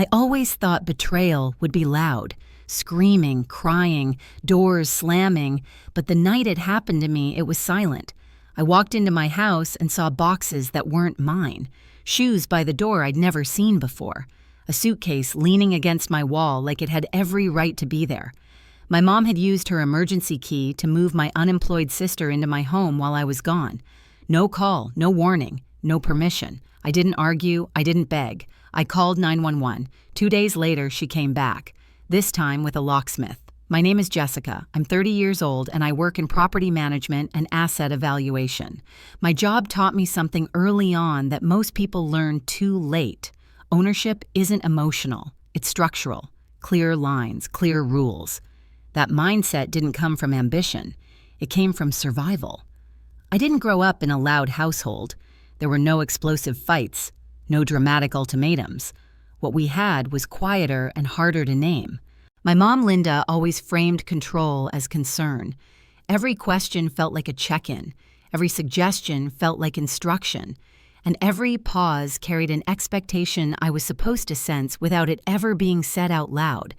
I always thought betrayal would be loud, screaming, crying, doors slamming, but the night it happened to me, it was silent. I walked into my house and saw boxes that weren't mine, shoes by the door I'd never seen before, a suitcase leaning against my wall like it had every right to be there. My mom had used her emergency key to move my unemployed sister into my home while I was gone. No call, no warning, no permission. I didn't argue, I didn't beg. I called 911. 2 days later, she came back, this time with a locksmith. My name is Jessica. I'm 30 years old and I work in property management and asset evaluation. My job taught me something early on that most people learn too late. Ownership isn't emotional, it's structural. Clear lines, clear rules. That mindset didn't come from ambition. It came from survival. I didn't grow up in a loud household. There were no explosive fights, no dramatic ultimatums. What we had was quieter and harder to name. My mom, Linda, always framed control as concern. Every question felt like a check-in. Every suggestion felt like instruction. And every pause carried an expectation I was supposed to sense without it ever being said out loud.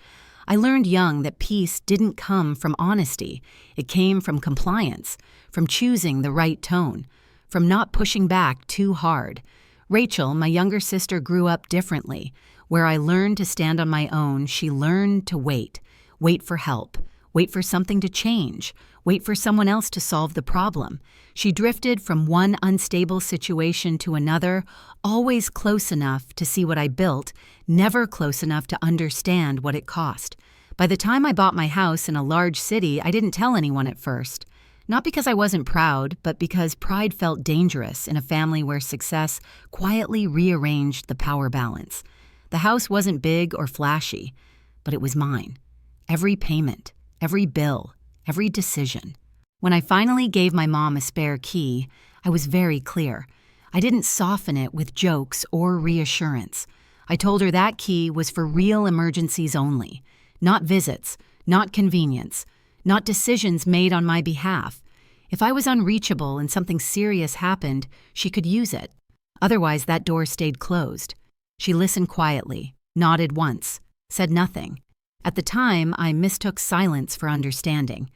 I learned young that peace didn't come from honesty. It came from compliance, from choosing the right tone, from not pushing back too hard. Rachel, my younger sister, grew up differently. Where I learned to stand on my own, she learned to wait. Wait for help. Wait for something to change. Wait for someone else to solve the problem. She drifted from one unstable situation to another, always close enough to see what I built, never close enough to understand what it cost. By the time I bought my house in a large city, I didn't tell anyone at first. Not because I wasn't proud, but because pride felt dangerous in a family where success quietly rearranged the power balance. The house wasn't big or flashy, but it was mine. Every payment, every bill, every decision. When I finally gave my mom a spare key, I was very clear. I didn't soften it with jokes or reassurance. I told her that key was for real emergencies only, not visits, not convenience, not decisions made on my behalf. If I was unreachable and something serious happened, she could use it. Otherwise, that door stayed closed. She listened quietly, nodded once, said nothing. At the time, I mistook silence for understanding.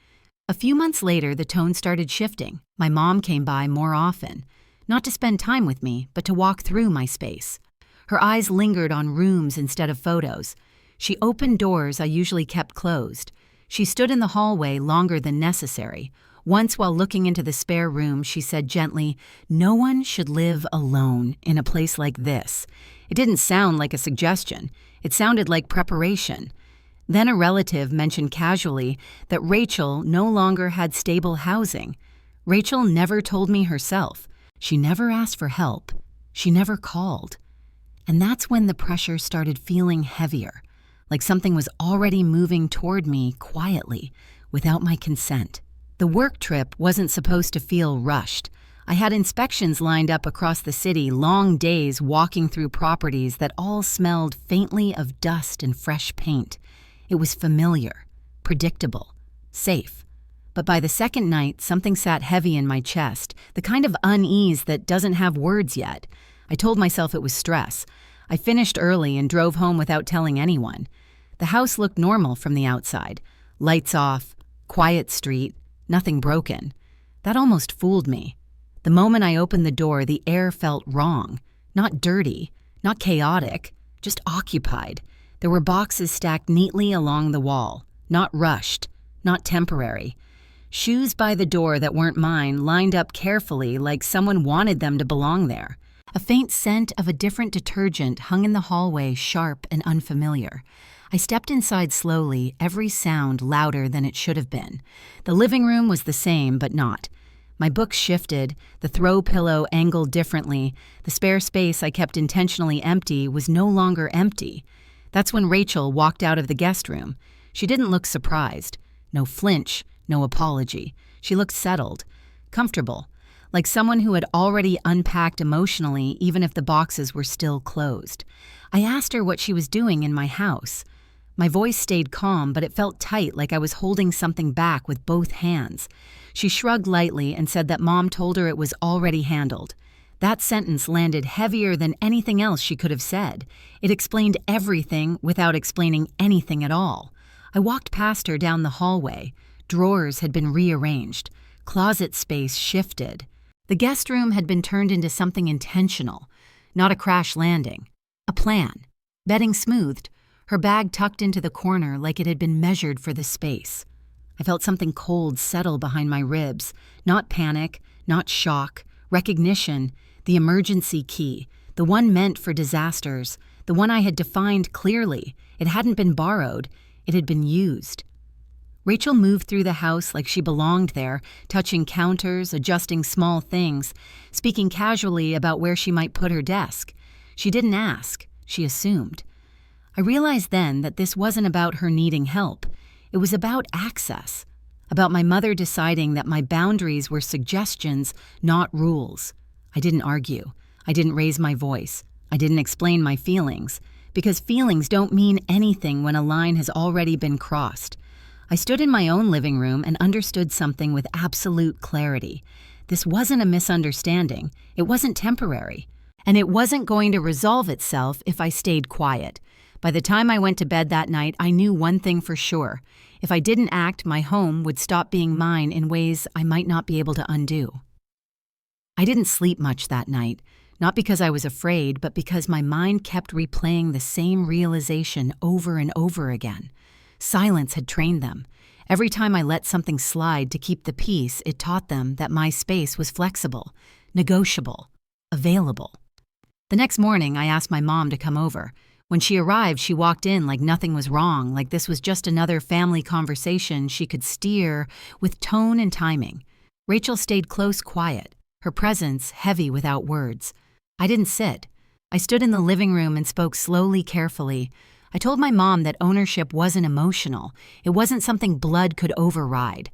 A few months later, the tone started shifting. My mom came by more often, not to spend time with me, but to walk through my space. Her eyes lingered on rooms instead of photos. She opened doors I usually kept closed. She stood in the hallway longer than necessary. Once, while looking into the spare room, she said gently, "No one should live alone in a place like this." It didn't sound like a suggestion. It sounded like preparation. Then a relative mentioned casually that Rachel no longer had stable housing. Rachel never told me herself. She never asked for help. She never called. And that's when the pressure started feeling heavier, like something was already moving toward me quietly, without my consent. The work trip wasn't supposed to feel rushed. I had inspections lined up across the city, long days walking through properties that all smelled faintly of dust and fresh paint. It was familiar, predictable, safe. But by the second night, something sat heavy in my chest, the kind of unease that doesn't have words yet. I told myself it was stress. I finished early and drove home without telling anyone. The house looked normal from the outside. Lights off, quiet street, nothing broken. That almost fooled me. The moment I opened the door, the air felt wrong. Not dirty, not chaotic, just occupied. There were boxes stacked neatly along the wall, not rushed, not temporary. Shoes by the door that weren't mine lined up carefully like someone wanted them to belong there. A faint scent of a different detergent hung in the hallway, sharp and unfamiliar. I stepped inside slowly, every sound louder than it should have been. The living room was the same, but not. My books shifted, the throw pillow angled differently. The spare space I kept intentionally empty was no longer empty. That's when Rachel walked out of the guest room. She didn't look surprised. No flinch, no apology. She looked settled, comfortable, like someone who had already unpacked emotionally even if the boxes were still closed. I asked her what she was doing in my house. My voice stayed calm, but it felt tight, like I was holding something back with both hands. She shrugged lightly and said that Mom told her it was already handled. That sentence landed heavier than anything else she could have said. It explained everything without explaining anything at all. I walked past her down the hallway. Drawers had been rearranged. Closet space shifted. The guest room had been turned into something intentional, not a crash landing. A plan. Bedding smoothed, her bag tucked into the corner like it had been measured for the space. I felt something cold settle behind my ribs. Not panic, not shock, recognition, the emergency key, the one meant for disasters, the one I had defined clearly. It hadn't been borrowed, it had been used. Rachel moved through the house like she belonged there, touching counters, adjusting small things, speaking casually about where she might put her desk. She didn't ask, she assumed. I realized then that this wasn't about her needing help. It was about access, about my mother deciding that my boundaries were suggestions, not rules. I didn't argue. I didn't raise my voice. I didn't explain my feelings, because feelings don't mean anything when a line has already been crossed. I stood in my own living room and understood something with absolute clarity. This wasn't a misunderstanding. It wasn't temporary. And it wasn't going to resolve itself if I stayed quiet. By the time I went to bed that night, I knew one thing for sure. If I didn't act, my home would stop being mine in ways I might not be able to undo. I didn't sleep much that night, not because I was afraid, but because my mind kept replaying the same realization over and over again. Silence had trained them. Every time I let something slide to keep the peace, it taught them that my space was flexible, negotiable, available. The next morning, I asked my mom to come over. When she arrived, she walked in like nothing was wrong, like this was just another family conversation she could steer with tone and timing. Rachel stayed close, quiet, her presence heavy without words. I didn't sit. I stood in the living room and spoke slowly, carefully. I told my mom that ownership wasn't emotional. It wasn't something blood could override.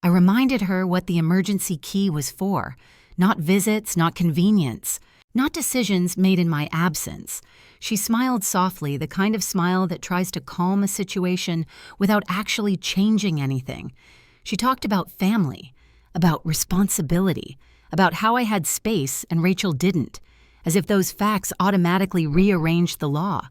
I reminded her what the emergency key was for. Not visits, not convenience, not decisions made in my absence. She smiled softly, the kind of smile that tries to calm a situation without actually changing anything. She talked about family, about responsibility, about how I had space and Rachel didn't, as if those facts automatically rearranged the law.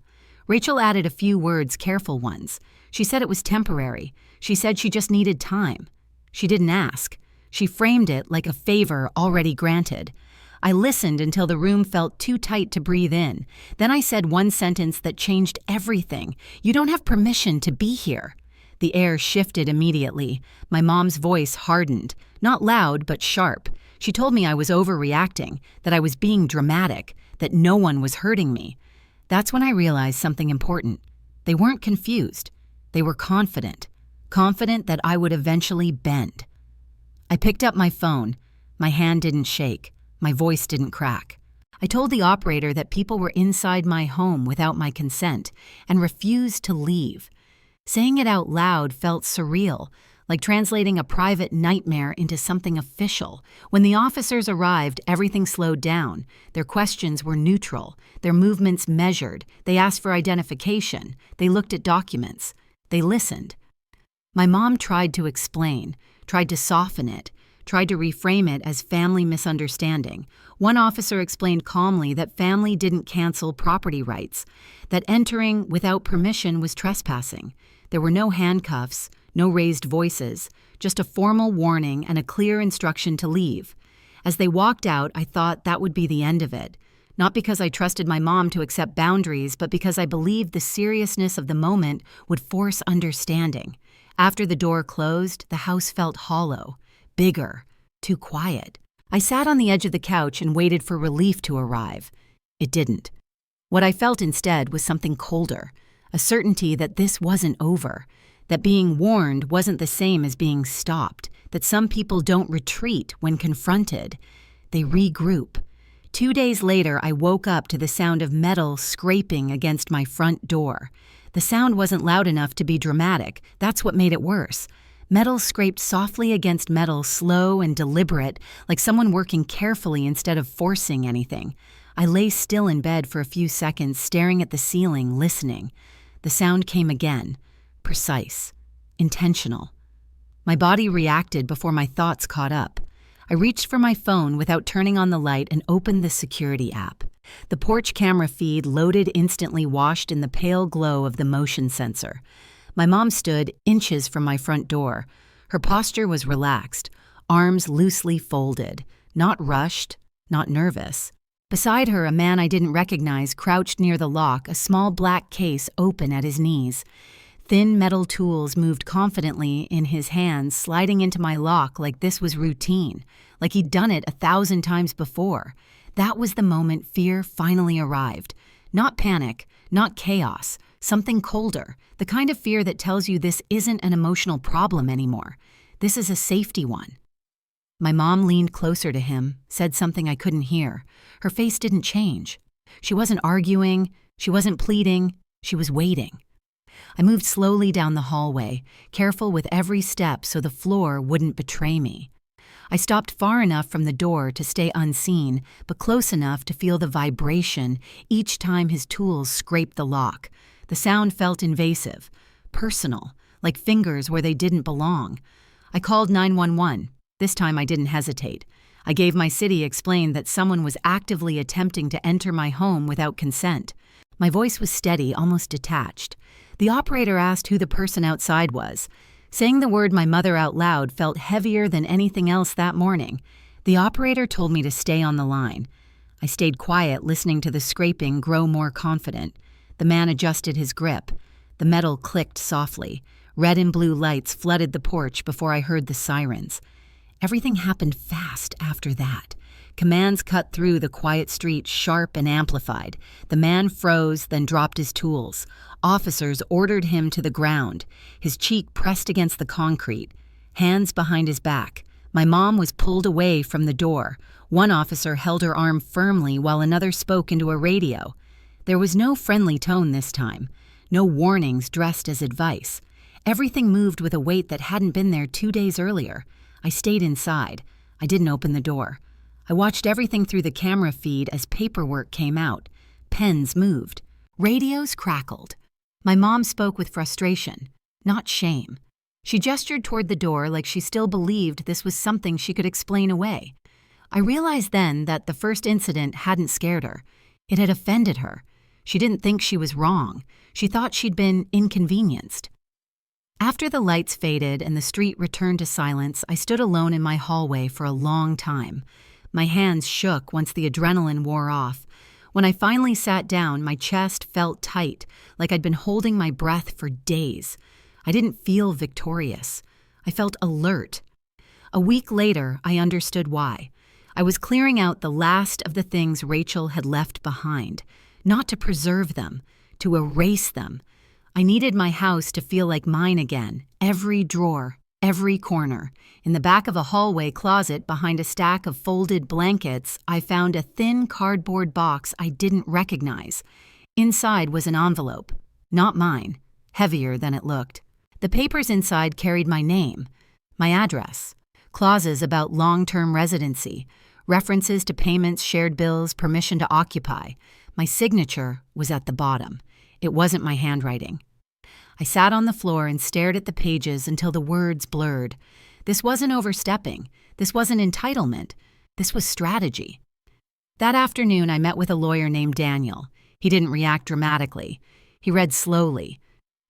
Rachel added a few words, careful ones. She said it was temporary. She said she just needed time. She didn't ask. She framed it like a favor already granted. I listened until the room felt too tight to breathe in. Then I said one sentence that changed everything. You don't have permission to be here. The air shifted immediately. My mom's voice hardened. Not loud, but sharp. She told me I was overreacting, that I was being dramatic, that no one was hurting me. That's when I realized something important. They weren't confused. They were confident. Confident that I would eventually bend. I picked up my phone. My hand didn't shake. My voice didn't crack. I told the operator that people were inside my home without my consent and refused to leave. Saying it out loud felt surreal, like translating a private nightmare into something official. When the officers arrived, everything slowed down. Their questions were neutral, their movements measured. They asked for identification. They looked at documents. They listened. My mom tried to explain, tried to soften it, tried to reframe it as family misunderstanding. One officer explained calmly that family didn't cancel property rights, that entering without permission was trespassing. There were no handcuffs, no raised voices, just a formal warning and a clear instruction to leave. As they walked out, I thought that would be the end of it. Not because I trusted my mom to accept boundaries, but because I believed the seriousness of the moment would force understanding. After the door closed, the house felt hollow. Bigger, too quiet. I sat on the edge of the couch and waited for relief to arrive. It didn't. What I felt instead was something colder, a certainty that this wasn't over, that being warned wasn't the same as being stopped, that some people don't retreat when confronted. They regroup. 2 days later, I woke up to the sound of metal scraping against my front door. The sound wasn't loud enough to be dramatic. That's what made it worse. Metal scraped softly against metal, slow and deliberate, like someone working carefully instead of forcing anything. I lay still in bed for a few seconds, staring at the ceiling, listening. The sound came again, precise, intentional. My body reacted before my thoughts caught up. I reached for my phone without turning on the light and opened the security app. The porch camera feed loaded instantly washed in the pale glow of the motion sensor. My mom stood inches from my front door. Her posture was relaxed, arms loosely folded, not rushed, not nervous. Beside her, a man I didn't recognize crouched near the lock, a small black case open at his knees. Thin metal tools moved confidently in his hands, sliding into my lock like this was routine, like he'd done it 1,000 times before. That was the moment fear finally arrived. Not panic, not chaos, something colder, the kind of fear that tells you this isn't an emotional problem anymore. This is a safety one. My mom leaned closer to him, said something I couldn't hear. Her face didn't change. She wasn't arguing, she wasn't pleading, she was waiting. I moved slowly down the hallway, careful with every step so the floor wouldn't betray me. I stopped far enough from the door to stay unseen, but close enough to feel the vibration each time his tools scraped the lock. The sound felt invasive, personal, like fingers where they didn't belong. I called 911. This time I didn't hesitate. I gave my city, explained that someone was actively attempting to enter my home without consent. My voice was steady, almost detached. The operator asked who the person outside was. Saying the word my mother out loud felt heavier than anything else that morning. The operator told me to stay on the line. I stayed quiet, listening to the scraping grow more confident. The man adjusted his grip. The metal clicked softly. Red and blue lights flooded the porch before I heard the sirens. Everything happened fast after that. Commands cut through the quiet street, sharp and amplified. The man froze, then dropped his tools. Officers ordered him to the ground, his cheek pressed against the concrete, hands behind his back. My mom was pulled away from the door. One officer held her arm firmly while another spoke into a radio. There was no friendly tone this time, no warnings dressed as advice. Everything moved with a weight that hadn't been there 2 days earlier. I stayed inside. I didn't open the door. I watched everything through the camera feed as paperwork came out. Pens moved. Radios crackled. My mom spoke with frustration, not shame. She gestured toward the door like she still believed this was something she could explain away. I realized then that the first incident hadn't scared her. It had offended her. She didn't think she was wrong. She thought she'd been inconvenienced. After the lights faded and the street returned to silence, I stood alone in my hallway for a long time. My hands shook once the adrenaline wore off. When I finally sat down, my chest felt tight, like I'd been holding my breath for days. I didn't feel victorious. I felt alert. A week later, I understood why. I was clearing out the last of the things Rachel had left behind, not to preserve them, to erase them. I needed my house to feel like mine again, every drawer, every corner. In the back of a hallway closet behind a stack of folded blankets, I found a thin cardboard box I didn't recognize. Inside was an envelope, not mine, heavier than it looked. The papers inside carried my name, my address, clauses about long-term residency, references to payments, shared bills, permission to occupy. My signature was at the bottom. It wasn't my handwriting. I sat on the floor and stared at the pages until the words blurred. This wasn't overstepping. This wasn't entitlement. This was strategy. That afternoon, I met with a lawyer named Daniel. He didn't react dramatically. He read slowly,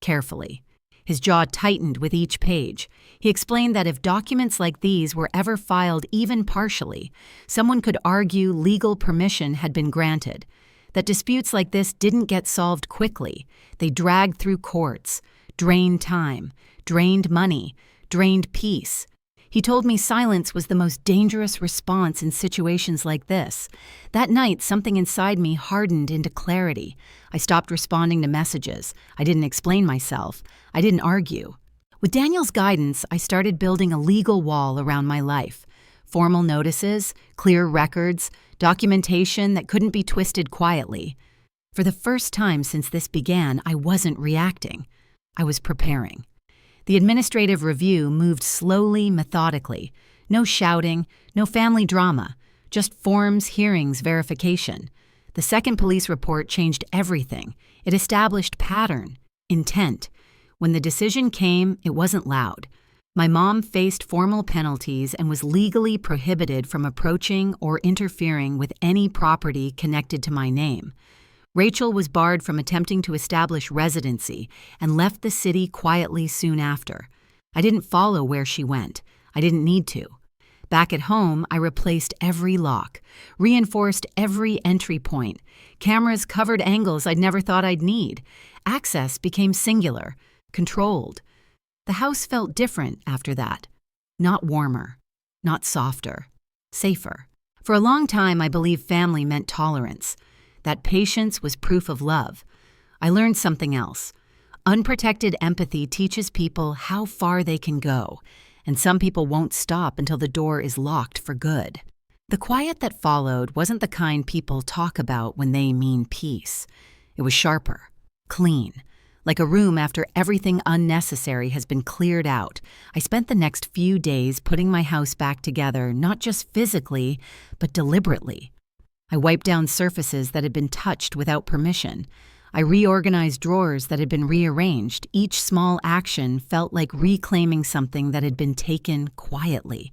carefully. His jaw tightened with each page. He explained that if documents like these were ever filed even partially, someone could argue legal permission had been granted. That disputes like this didn't get solved quickly. They dragged through courts, drained time, drained money, drained peace. He told me silence was the most dangerous response in situations like this. That night, something inside me hardened into clarity. I stopped responding to messages. I didn't explain myself. I didn't argue. With Daniel's guidance, I started building a legal wall around my life. Formal notices, clear records, documentation that couldn't be twisted quietly. For the first time since this began, I wasn't reacting. I was preparing. The administrative review moved slowly, methodically. No shouting, no family drama, just forms, hearings, verification. The second police report changed everything. It established pattern, intent. When the decision came, it wasn't loud. My mom faced formal penalties and was legally prohibited from approaching or interfering with any property connected to my name. Rachel was barred from attempting to establish residency and left the city quietly soon after. I didn't follow where she went. I didn't need to. Back at home, I replaced every lock, reinforced every entry point. Cameras covered angles I'd never thought I'd need. Access became singular, controlled. The house felt different after that. Not warmer, not softer, safer. For a long time, I believed family meant tolerance. That patience was proof of love. I learned something else. Unprotected empathy teaches people how far they can go, and some people won't stop until the door is locked for good. The quiet that followed wasn't the kind people talk about when they mean peace. It was sharper, clean, like a room after everything unnecessary has been cleared out. I spent the next few days putting my house back together, not just physically, but deliberately. I wiped down surfaces that had been touched without permission. I reorganized drawers that had been rearranged. Each small action felt like reclaiming something that had been taken quietly.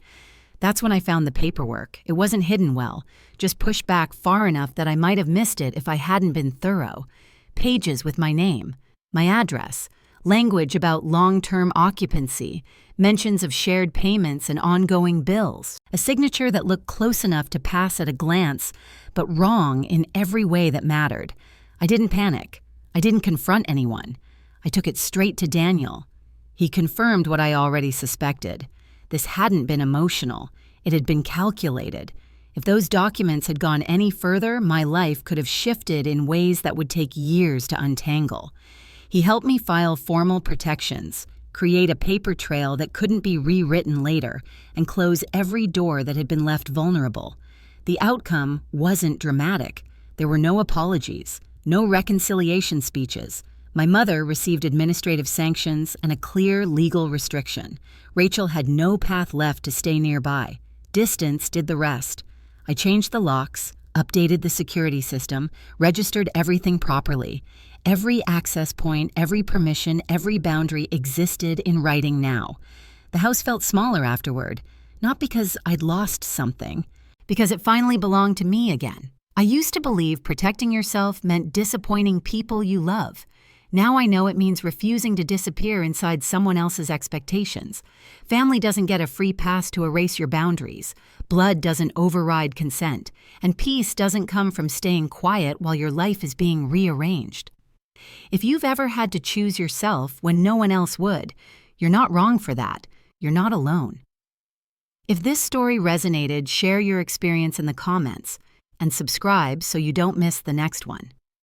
That's when I found the paperwork. It wasn't hidden well, just pushed back far enough that I might have missed it if I hadn't been thorough. Pages with my name, my address, language about long-term occupancy, mentions of shared payments and ongoing bills, a signature that looked close enough to pass at a glance, but wrong in every way that mattered. I didn't panic. I didn't confront anyone. I took it straight to Daniel. He confirmed what I already suspected. This hadn't been emotional. It had been calculated. If those documents had gone any further, my life could have shifted in ways that would take years to untangle. He helped me file formal protections, create a paper trail that couldn't be rewritten later, and close every door that had been left vulnerable. The outcome wasn't dramatic. There were no apologies, no reconciliation speeches. My mother received administrative sanctions and a clear legal restriction. Rachel had no path left to stay nearby. Distance did the rest. I changed the locks, updated the security system, registered everything properly. Every access point, every permission, every boundary existed in writing now. The house felt smaller afterward, not because I'd lost something, because it finally belonged to me again. I used to believe protecting yourself meant disappointing people you love. Now I know it means refusing to disappear inside someone else's expectations. Family doesn't get a free pass to erase your boundaries. Blood doesn't override consent. And peace doesn't come from staying quiet while your life is being rearranged. If you've ever had to choose yourself when no one else would, you're not wrong for that. You're not alone. If this story resonated, share your experience in the comments and subscribe so you don't miss the next one.